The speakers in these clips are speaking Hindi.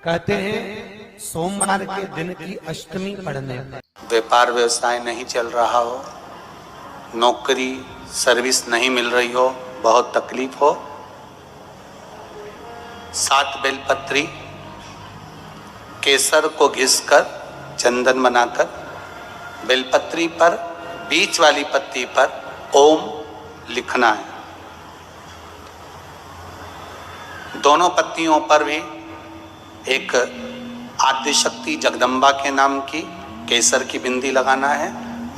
कहते हैं सोमवार के दिन की अष्टमी पड़ने पर व्यापार व्यवसाय नहीं चल रहा हो, नौकरी सर्विस नहीं मिल रही हो, बहुत तकलीफ हो, 7 बेलपत्री केसर को घिसकर चंदन बनाकर बेलपत्री पर बीच वाली पत्ती पर ओम लिखना है। दोनों पत्तियों पर भी एक आद्यशक्ति जगदम्बा के नाम की केसर की बिंदी लगाना है,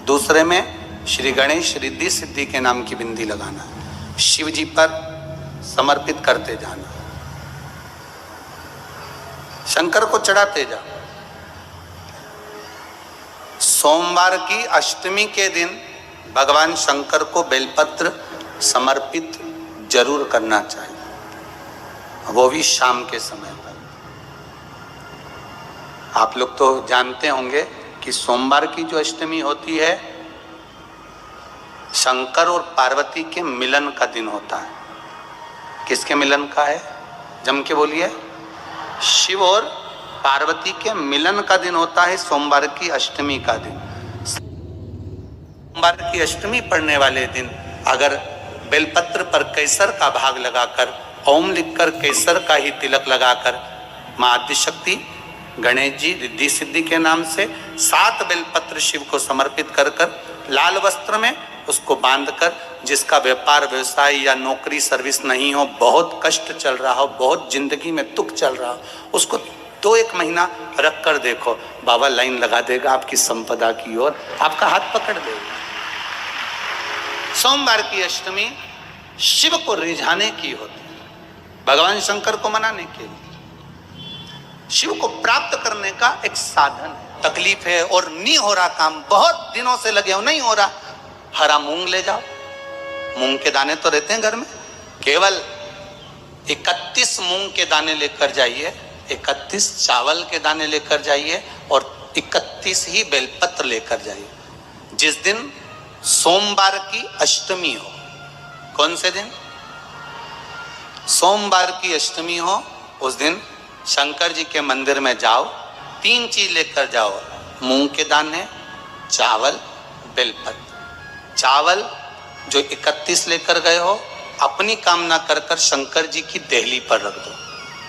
दूसरे में श्री गणेश रिद्धि सिद्धि के नाम की बिंदी लगाना है। शिव जी पर समर्पित करते जाना, शंकर को चढ़ाते जाओ। सोमवार की अष्टमी के दिन भगवान शंकर को बेलपत्र समर्पित जरूर करना चाहिए, वो भी शाम के समय पर। आप लोग तो जानते होंगे कि सोमवार की जो अष्टमी होती है शंकर और पार्वती के मिलन का दिन होता है। किसके मिलन का है? जम के बोलिए। शिव और पार्वती के मिलन का दिन होता है सोमवार की अष्टमी का दिन। सोमवार की अष्टमी पड़ने वाले दिन अगर बेलपत्र पर केसर का भाग लगाकर ओम लिखकर केसर का ही तिलक लगाकर मां आदिशक्ति गणेश जी रिद्धि सिद्धि के नाम से 7 बेलपत्र शिव को समर्पित कर लाल वस्त्र में उसको बांधकर, जिसका व्यापार व्यवसाय या नौकरी सर्विस नहीं हो, बहुत कष्ट चल रहा हो, बहुत जिंदगी में दुख चल रहा हो, उसको 2-1 महीना रख कर देखो, बाबा लाइन लगा देगा आपकी संपदा की ओर, आपका हाथ पकड़ देगा। सोमवार की अष्टमी शिव को रिझाने की होती है, भगवान शंकर को मनाने के लिए, शिव को प्राप्त करने का एक साधन है। तकलीफ है और नहीं हो रहा काम, बहुत दिनों से लगे हो, नहीं हो रहा, हरा मूंग ले जाओ। मूंग के दाने तो रहते हैं घर में, केवल 31 मूंग के दाने लेकर जाइए, 31 चावल के दाने लेकर जाइए और 31 ही बेलपत्र लेकर जाइए। जिस दिन सोमवार की अष्टमी हो, कौन से दिन? सोमवार की अष्टमी हो, उस दिन शंकर जी के मंदिर में जाओ, 3 चीज लेकर जाओ, मूंग के दाने, चावल, बेलपत्र। चावल जो 31 लेकर गए हो, अपनी कामना कर कर शंकर जी की देहली पर रख दो,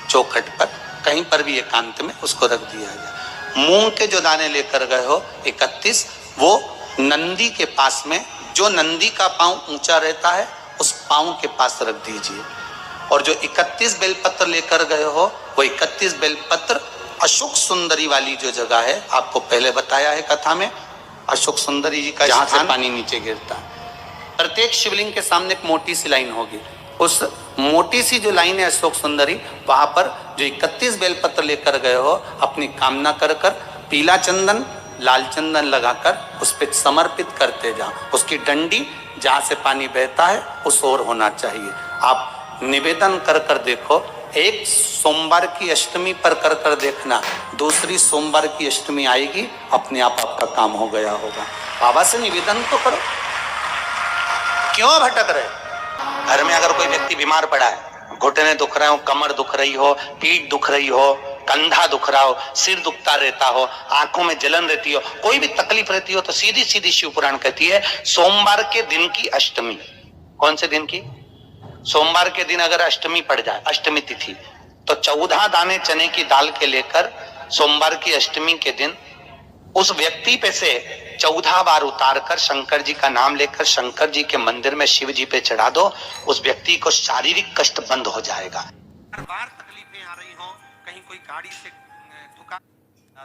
चौखट पर, कहीं पर भी एकांत में उसको रख दिया जाए। मूंग के जो दाने लेकर गए हो 31, वो नंदी के पास में, जो नंदी का पांव ऊंचा रहता है उस पांव के पास रख दीजिए। और जो 31 बेलपत्र लेकर गए हो, वो 31 बेलपत्र अशोक सुंदरी वाली जो जगह है, आपको पहले बताया है कथा में, अशोक सुंदरी जी का जहां से पानी नीचे गिरता है, प्रत्येक शिवलिंग के सामने एक मोटी सी लाइन होगी, उस मोटी सी जो लाइन है अशोक सुंदरी, वहां पर जो 31 बेलपत्र लेकर गए हो, अपनी कामना कर कर पीला चंदन लाल चंदन लगाकर उस पर समर्पित करते जाओ। उसकी डंडी जहां से पानी बहता है उस ओर होना चाहिए। आप निवेदन कर कर देखो, एक सोमवार की अष्टमी पर कर कर देखना, दूसरी सोमवार की अष्टमी आएगी, अपने आप आपका काम हो गया होगा। बाबा से निवेदन तो करो, क्यों भटक रहे? घर में अगर कोई व्यक्ति बीमार पड़ा है, घुटने दुख रहे हो, कमर दुख रही हो, पीठ दुख रही हो, कंधा दुख रहा हो, सिर दुखता रहता हो, आंखों में जलन रहती हो, कोई भी तकलीफ रहती हो, तो सीधी सीधी शिव पुराण कहती है सोमवार के दिन की अष्टमी। कौन से दिन की? सोमवार के दिन अगर अष्टमी पड़ जाए, अष्टमी तिथि, तो 14 दाने चने की दाल के लेकर सोमवार की अष्टमी के दिन उस व्यक्ति पे से 14 बार उतार कर शंकर जी का नाम लेकर शंकर जी के मंदिर में शिव जी पे चढ़ा दो, उस व्यक्ति को शारीरिक कष्ट बंद हो जाएगा। हर बार तकलीफें आ रही हो, कहीं कोई गाड़ी से ठुका,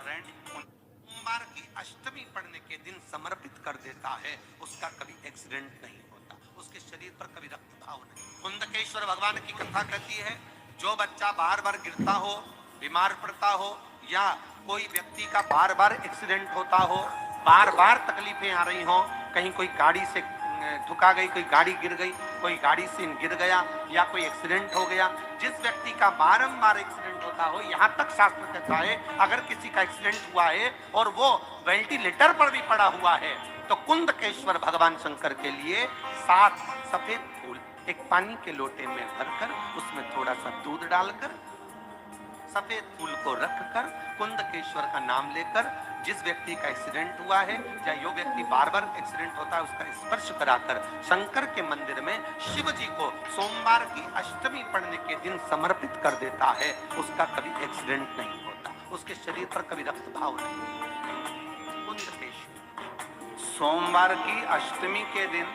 सोमवार की अष्टमी पड़ने के दिन समर्पित कर देता है, उसका कभी एक्सीडेंट नहीं होता, उसके शरीर पर कभी रक्तभाव नहीं। कुंदकेश्वर भगवान की कथा कहती है, जो बच्चा बार बार गिरता हो, बीमार पड़ता हो, या कोई व्यक्ति का बार बार एक्सीडेंट होता हो, बार बार तकलीफें आ रही हो, कहीं कोई गाड़ी से ठुका गई, कोई गाड़ी गिर गई, कोई गाड़ी से गिर गया, या कोई एक्सीडेंट हो गया, जिस व्यक्ति का बारंबार एक्सीडेंट होता हो, यहाँ तक शास्त्र कहता है अगर किसी का एक्सीडेंट हुआ है और वो वेंटिलेटर पर भी पड़ा हुआ है, तो कुंदकेश्वर भगवान शंकर के लिए 7 सफेद फूल एक पानी के लोटे में भरकर उसमें थोड़ा सा दूध डालकर सफेद फूल को रखकर कुंदकेश्वर का नाम लेकर जिस व्यक्ति का एक्सीडेंट हुआ है या जो व्यक्ति बार बार एक्सीडेंट होता है उसका स्पर्श कराकर शंकर के मंदिर में शिव जी को सोमवार की अष्टमी पड़ने के दिन समर्पित कर देता है, उसका कभी एक्सीडेंट नहीं होता, उसके शरीर पर कभी रक्तभाव नहीं। कुंदकेश्वर सोमवार की अष्टमी के दिन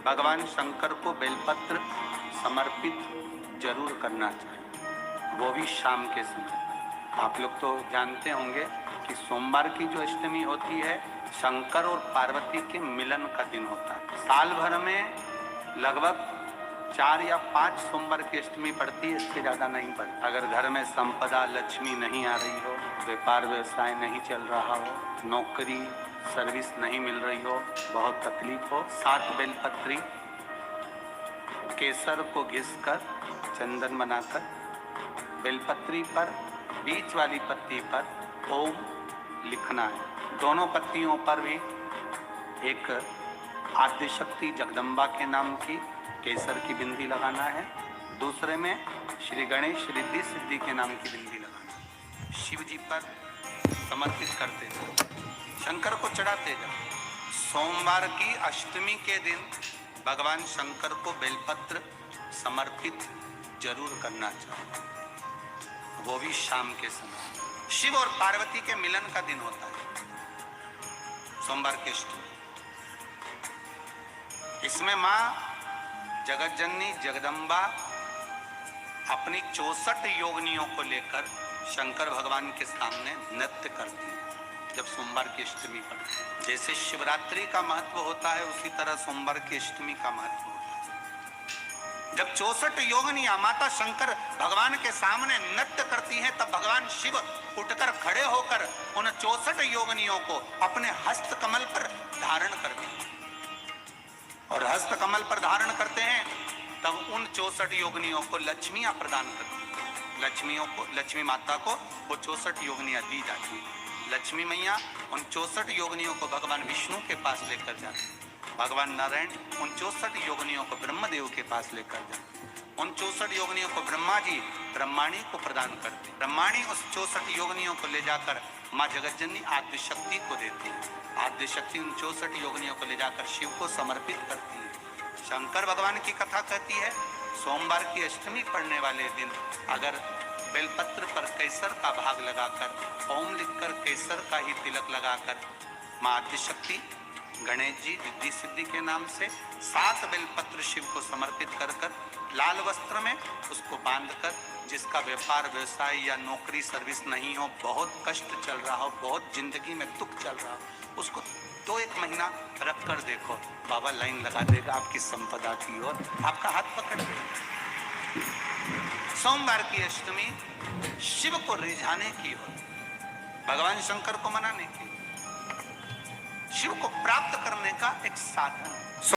भगवान शंकर को बेलपत्र समर्पित जरूर करना चाहिए, वो भी शाम के समय। आप लोग तो जानते होंगे कि सोमवार की जो अष्टमी होती है शंकर और पार्वती के मिलन का दिन होता है। साल भर में लगभग 4 या 5 सोमवार की अष्टमी पड़ती है, इससे ज्यादा नहीं पड़ती। अगर घर में संपदा लक्ष्मी नहीं आ रही हो, व्यापार व्यवसाय नहीं चल रहा हो, नौकरी सर्विस नहीं मिल रही हो, बहुत तकलीफ हो, 7 बेलपत्री केसर को घिसकर चंदन बनाकर बेलपत्री पर बीच वाली पत्ती पर ओम लिखना है। दोनों पत्तियों पर भी एक आद्यशक्ति जगदम्बा के नाम की केसर की बिंदी लगाना है, दूसरे में श्री गणेश रिद्धि सिद्धि के नाम की बिंदी लगाना है। शिव जी पर समर्पित करते जाओ, शंकर को चढ़ाते जाओ। सोमवार की अष्टमी के दिन भगवान शंकर को बेलपत्र समर्पित जरूर करना चाहिए, वो भी शाम के समय। शिव और पार्वती के मिलन का दिन होता है सोमवार की अष्टमी। इसमें मां जगत जननी जगदम्बा अपनी 64 योगिनियों को लेकर शंकर भगवान के सामने नृत्य करती है जब सोमवार की अष्टमी पड़ती है। जैसे शिवरात्रि का महत्व होता है उसी तरह सोमवार की अष्टमी का महत्व होता है। जब 64 योगिनियां माता शंकर भगवान के सामने नृत्य करती हैं तब भगवान शिव उठकर खड़े होकर उन 64 योगिनियों को अपने हस्त कमल पर धारण करते हैं और हस्त कमल पर धारण करते हैं तब उन 64 योगिनियों को लक्ष्मियां प्रदान करती हैं। लक्ष्मियों को, लक्ष्मी माता को वो 64 योगिनियां दी जाती है। लक्ष्मी मैया उन 64 योगिनियों को भगवान विष्णु के पास लेकर जाते हैं। भगवान नारायण उन 64 योगिनियों को ब्रह्मदेव के पास लेकर जाते हैं। उन 64 योगिनियों को ब्रह्मा जी ब्रह्माणी को प्रदान करते हैं। ब्रह्माणी उस 64 योगिनियों को ले जाकर माँ जगतजननी आद्य शक्ति को देती है। आद्य शक्ति उन 64 योगिनियों को ले जाकर शिव को समर्पित करती है। शंकर भगवान की कथा कहती है सोमवार की अष्टमी पड़ने वाले दिन अगर बेलपत्र पर केसर का भाग लगाकर ओम लिखकर केसर का ही तिलक लगाकर माँ आद्यशक्ति गणेश जी रिद्धि सिद्धि के नाम से 7 बेलपत्र शिव को समर्पित कर कर लाल वस्त्र में उसको बांधकर जिसका व्यापार व्यवसाय या नौकरी सर्विस नहीं हो, बहुत कष्ट चल रहा हो, बहुत जिंदगी में दुख चल रहा हो, उसको 2-1 महीना रख कर देखो, बाबा लाइन लगा देगा आपकी संपदा की ओर, आपका हाथ पकड़ देगा। सोमवार की अष्टमी शिव को रिझाने की ओर, भगवान शंकर को मनाने की, शिव को प्राप्त करने का एक साधन।